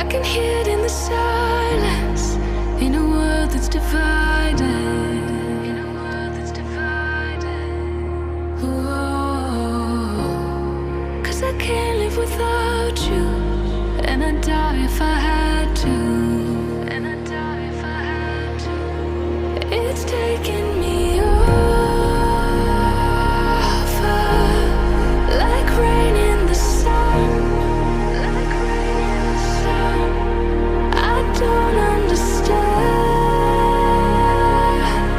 can hear it in the silence, in a world that's divided, in a world that's divided. Whoa, 'cause I can't live without you, and I'd die if I had to, and I'd die if I had to. It's taking me over, like rain in the sun, like rain in the sun. I don't understand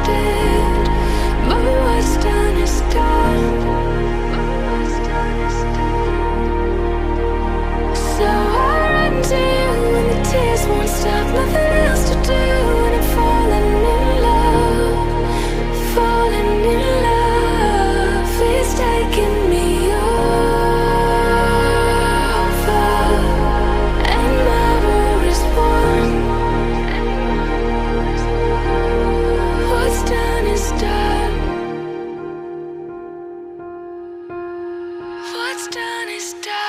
it, but what's done is done, but what's done is done. So I run to you when the tears won't stop, nothing else to do, and I'm falling in love, falling in love. It's taking me over, and my war is won. What's done is done. What's done is done.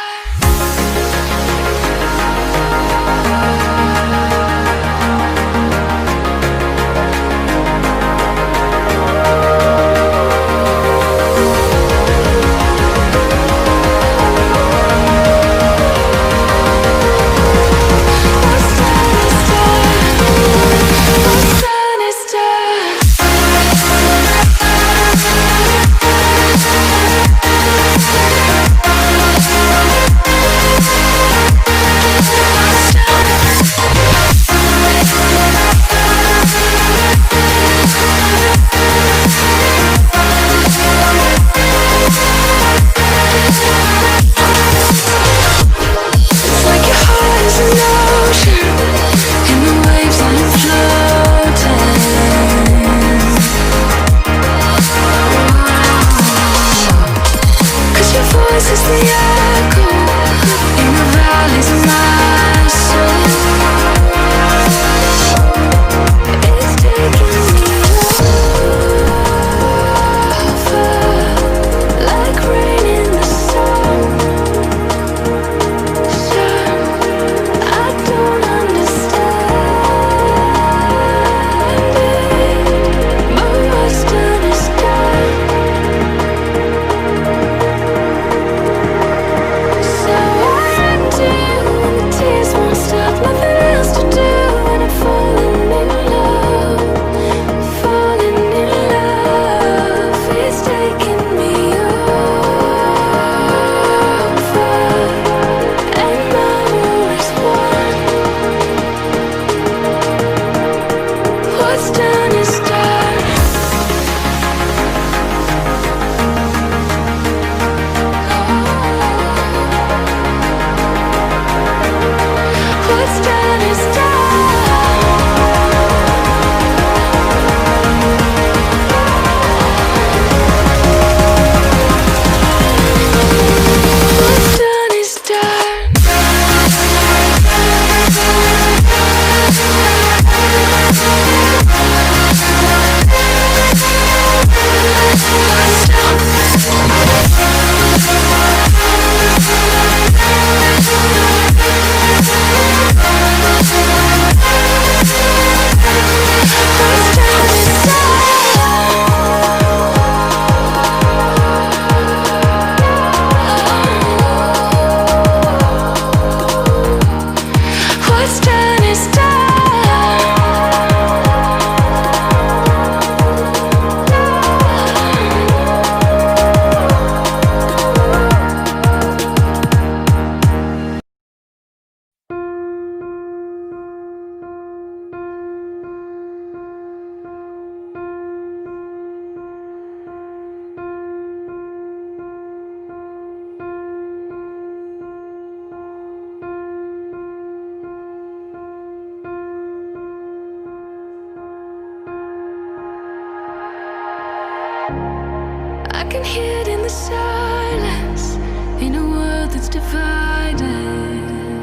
I can hear it in the silence, in a world that's divided,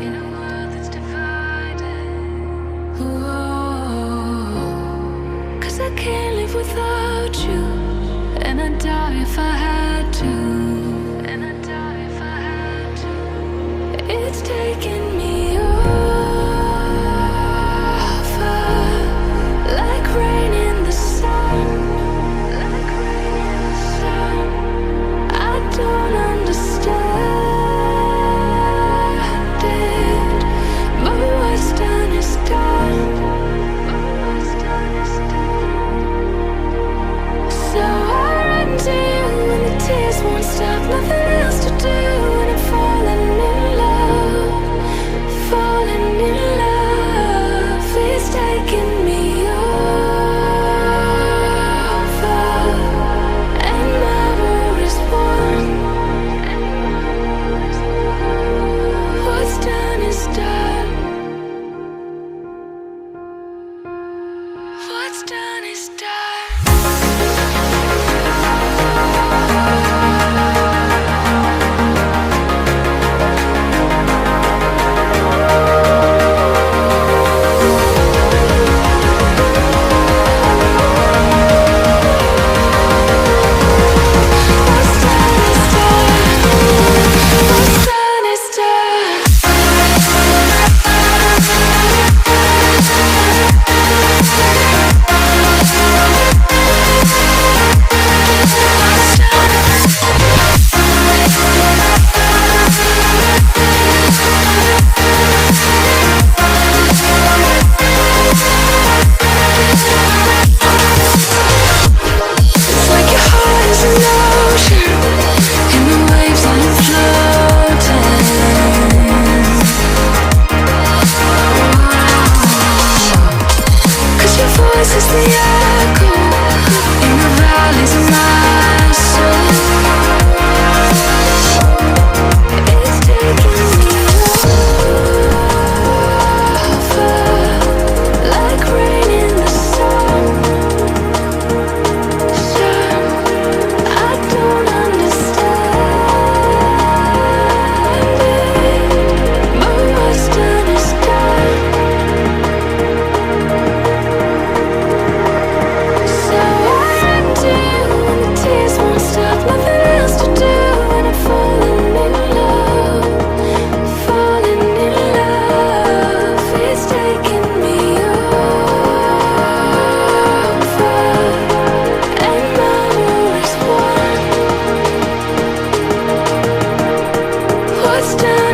in a world that's divided. Whoa, 'cause I can't live without you, and I'd die if I had to, and I'd die if I had to. It's taking me over. what's done